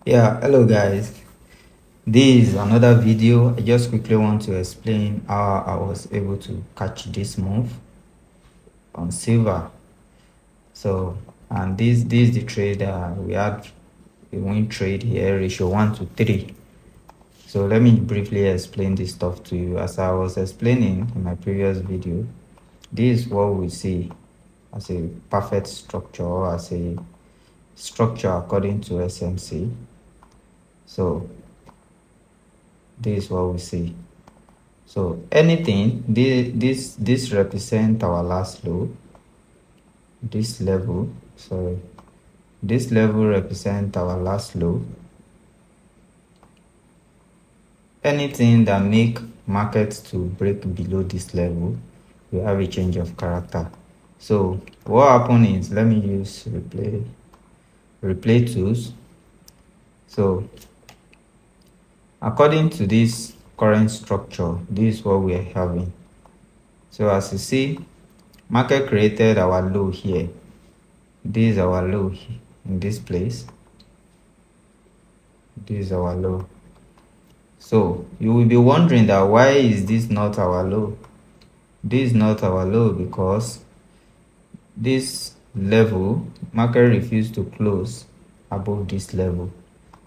Yeah, hello guys. This is another video. I just quickly want to explain how I was able to catch this move on silver. So, and this is the trade we had a win trade here, ratio 1 to 3. So let me briefly explain this stuff to you. As I was explaining in my previous video, this is what we see as a perfect structure, or as a structure according to SMC. So this is what we see. So anything, this represent our last low. This level, sorry, this level represent our last low. Anything that make markets to break below this level, we have a change of character. So what happened is, let me use replay tools. So according to this current structure, this is what we are having. So as you see, market created our low here. This is our low in this place. This is our low. So you will be wondering that why is this not our low? This is not our low because this level, market refused to close above this level.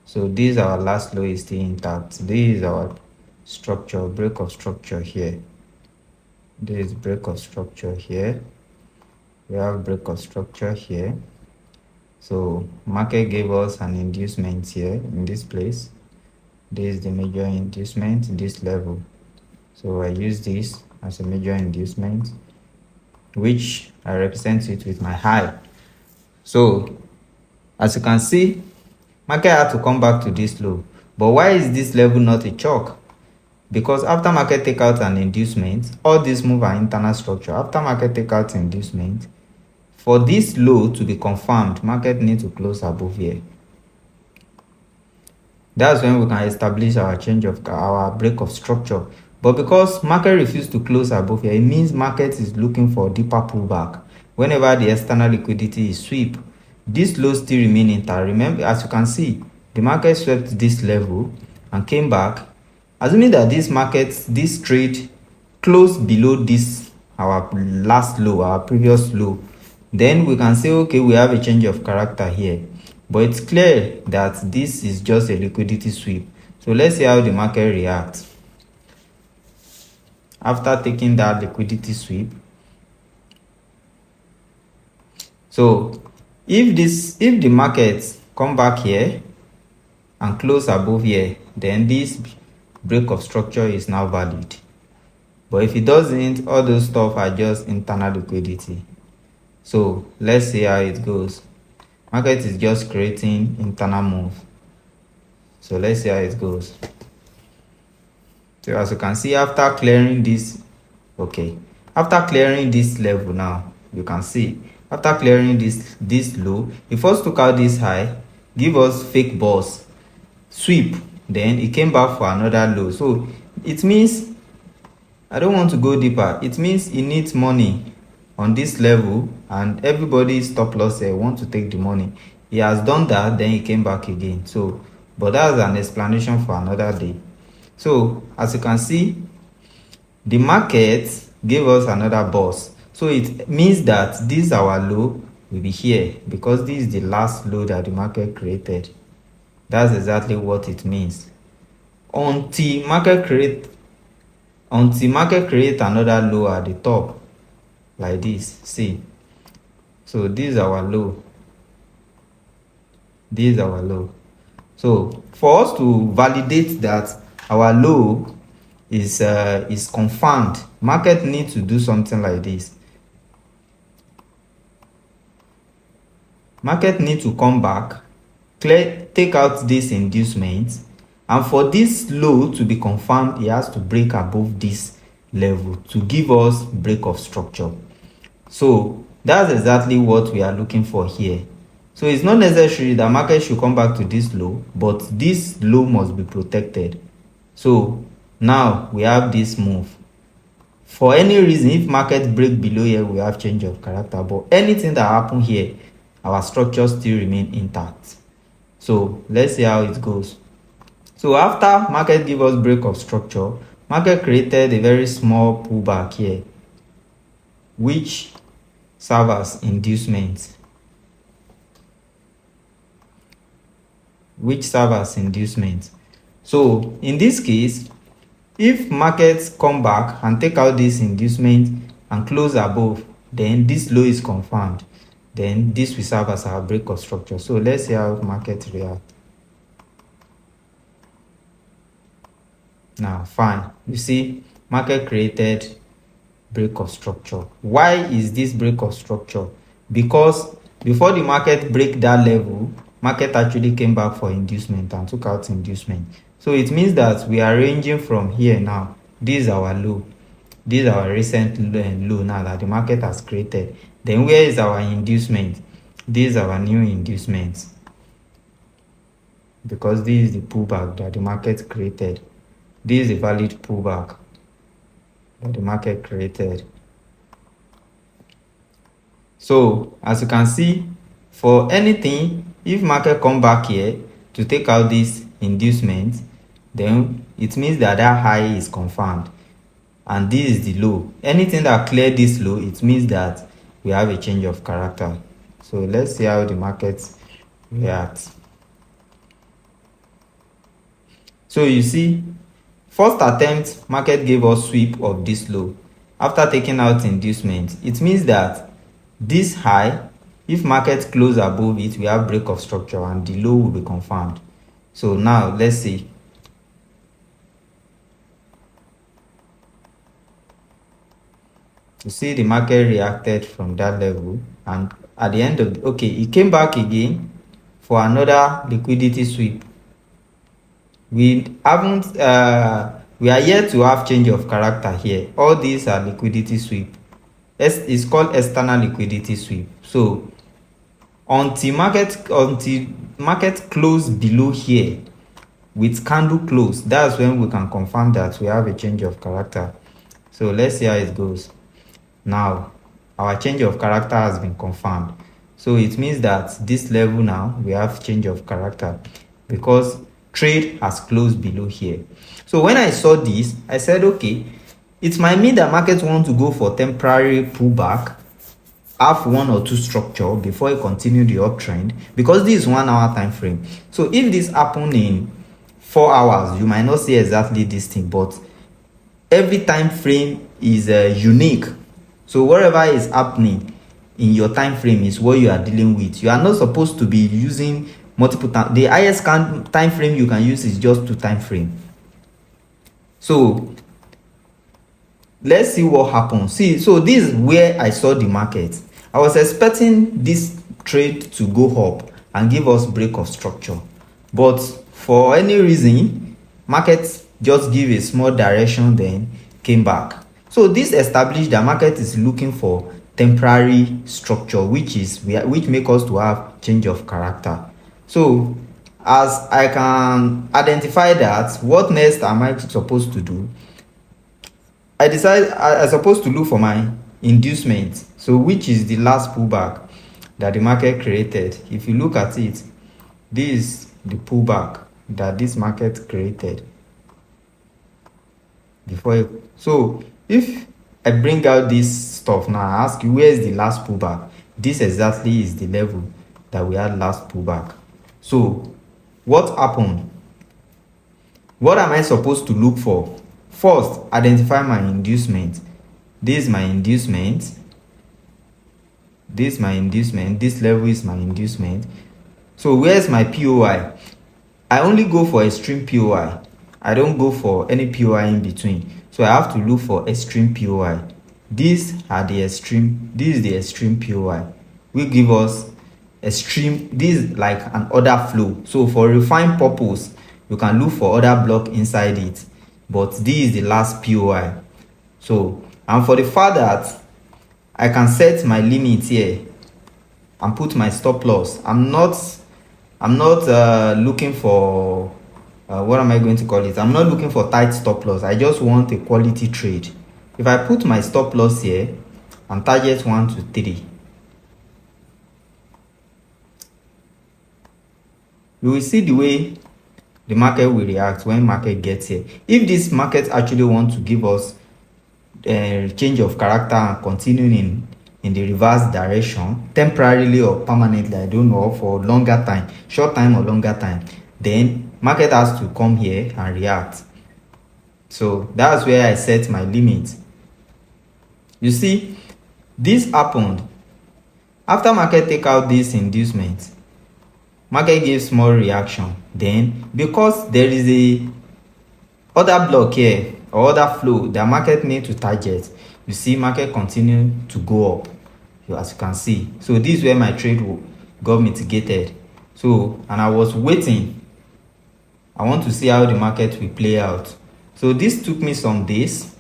So this our last low is still intact. This is our structure, break of structure here. This is break of structure here. We have break of structure here. So market gave us an inducement here in this place. This is the major inducement, this level. So I use this as a major inducement, which I represent it with my high. So as you can see, market had to come back to this low. But why is this level not a chalk? Because after market take out an inducement, all these move are internal structure. After market take out inducement, for this low to be confirmed, market need to close above here. That's when we can establish our change of our break of structure. But because market refused to close above here, it means market is looking for deeper pullback. Whenever the external liquidity is sweep, this low still remain intact. Remember, as you can see, the market swept this level and came back. Assuming that this trade closed below this our last low, our previous low, then we can say, okay, we have a change of character here. But it's clear that this is just a liquidity sweep. So let's see how the market reacts after taking that liquidity sweep. So if the market come back here and close above here, then this break of structure is now valid. But if it doesn't, all those stuff are just internal liquidity. So let's see how it goes. Market is just creating internal move. So let's see how it goes. So as you can see, after clearing this, after clearing this level now, you can see, after clearing this low, it first took out this high, give us fake boss, sweep, then it came back for another low. So it means, I don't want to go deeper, it means it needs money on this level, and everybody stop loss here want to take the money. He has done that, then he came back again. So but that's an explanation for another day. So as you can see, the market gave us another boss. So it means that this our low will be here, because this is the last low that the market created. That's exactly what it means. Until market create another low at the top, like this. See, so this is our low, this is our low. So for us to validate that our low is confirmed, market needs to do something like this. Market need to come back, take out this inducement, and for this low to be confirmed, it has to break above this level to give us break of structure. So that's exactly what we are looking for here. So it's not necessary that market should come back to this low, but this low must be protected. So now we have this move. For any reason, if market break below here, we have change of character. But anything that happen here, our structure still remain intact. So let's see how it goes. So after market give us break of structure, market created a very small pullback here, which serve as inducement. So in this case, if markets come back and take out this inducement and close above, then this low is confirmed. Then this will serve as our break of structure. So let's see how market react. Now, fine. You see, market created break of structure. Why is this break of structure? Because before the market break that level, market actually came back for inducement and took out inducement. So it means that we are ranging from here now. This is our low. This is our recent low now that the market has created. Then where is our inducement? This is our new inducement. Because this is the pullback that the market created. This is a valid pullback that the market created. So as you can see, for anything, if market come back here to take out this inducement, then it means that that high is confirmed and this is the low. Anything that clear this low, it means that we have a change of character. So let's see how the market reacts. So you see, first attempt, market gave us sweep of this low. After taking out inducement, it means that this high, if market close above it, we have break of structure and the low will be confirmed. So now let's see. You see the market reacted from that level, and at the end of it came back again for another liquidity sweep. We haven't we are yet to have change of character here. All these are liquidity sweep. It's called external liquidity sweep. So until market close below here with candle close, that's when we can confirm that we have a change of character. So let's see how it goes. Now our change of character has been confirmed. So it means that this level now we have change of character because trade has closed below here. So when I saw this, I said, okay, it might mean that markets want to go for temporary pullback, have one or two structure before it continue the uptrend, because this is 1 hour time frame. So if this happen in 4 hours, you might not see exactly this thing, but every time frame is unique. So whatever is happening in your time frame is what you are dealing with. You are not supposed to be using multiple time. The highest time frame you can use is just 2 time frame. So let's see what happens. See, so this is where I saw the market. I was expecting this trade to go up and give us break of structure, but for any reason market just give a small direction, then came back. So this established that market is looking for temporary structure, which make us to have change of character. So as I can identify that, what next am I supposed to do? I decided I supposed to look for my inducement, so which is the last pullback that the market created. If you look at it, this is the pullback that this market created before so if I bring out this stuff now, I ask you, where is the last pullback? This exactly is the level that we had last pullback. So what happened? What am I supposed to look for? First, identify my inducement. This is my inducement. This is my inducement. This level is my inducement. So where's my POI? I only go for extreme POI. I don't go for any POI in between. So I have to look for extreme POI. These are the extreme. This is the extreme POI. Will give us extreme. This is like an order flow. So for refined purpose, you can look for other block inside it, but this is the last POI. So, and for the fact that I can set my limit here and put my stop loss, I'm not looking for what am I going to call it? I'm not looking for tight stop loss. I just want a quality trade. If I put my stop loss here and target 1 to 3, you will see the way the market will react when market gets here. If this market actually want to give us a change of character and continuing in the reverse direction temporarily or permanently, I don't know, for longer time, short time or longer time, then market has to come here and react. So that's where I set my limit. You see, this happened after market take out this inducement. Market gives small reaction, then because there is a other block here or other flow that market need to target, you see market continue to go up, as you can see. So this is where my trade got mitigated. So, and I was waiting. I want to see how the market will play out. So this took me some days,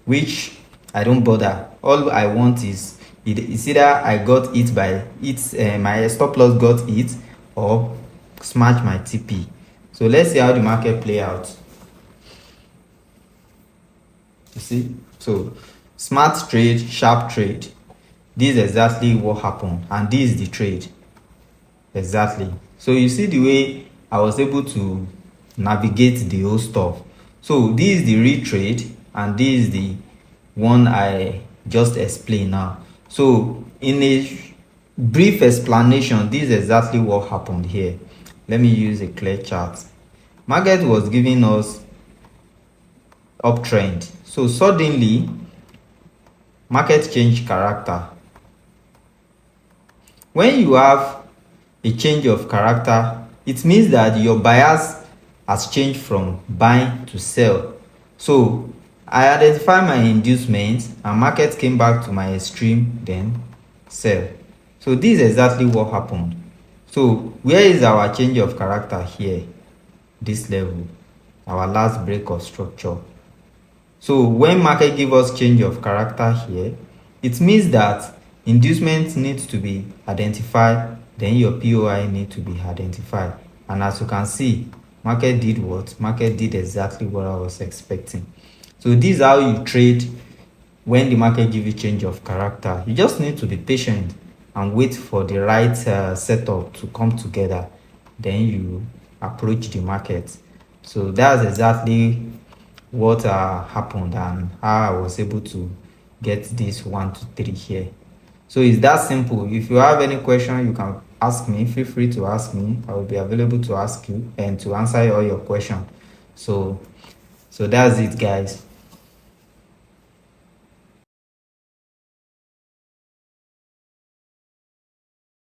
which I don't bother. All I want is it's either I got it by it, my stop loss got it, or smash my TP. So let's see how the market play out. You see, so smart trade, sharp trade. This is exactly what happened, and this is the trade. Exactly. So you see the way I was able to navigate the whole stuff. So this is the real trade, and this is the one I just explained now. So in a brief explanation, this is exactly what happened here. Let me use a clear chart. Market was giving us uptrend. So suddenly, market changed character. When you have a change of character, it means that your bias has changed from buying to sell. So I identified my inducement and market came back to my extreme, then sell. So this is exactly what happened. So where is our change of character here? This level, our last break of structure. So when market give us change of character here, it means that inducement needs to be identified, then your POI need to be identified. And as you can see, market did what? Market did exactly what I was expecting. So this is how you trade when the market give you change of character. You just need to be patient and wait for the right setup to come together. Then you approach the market. So that's exactly what happened and how I was able to get this 1 to 3 here. So it's that simple. If you have any question, you can ask me. Feel free to ask me. I will be available to ask you and to answer all your questions. So that's it, guys.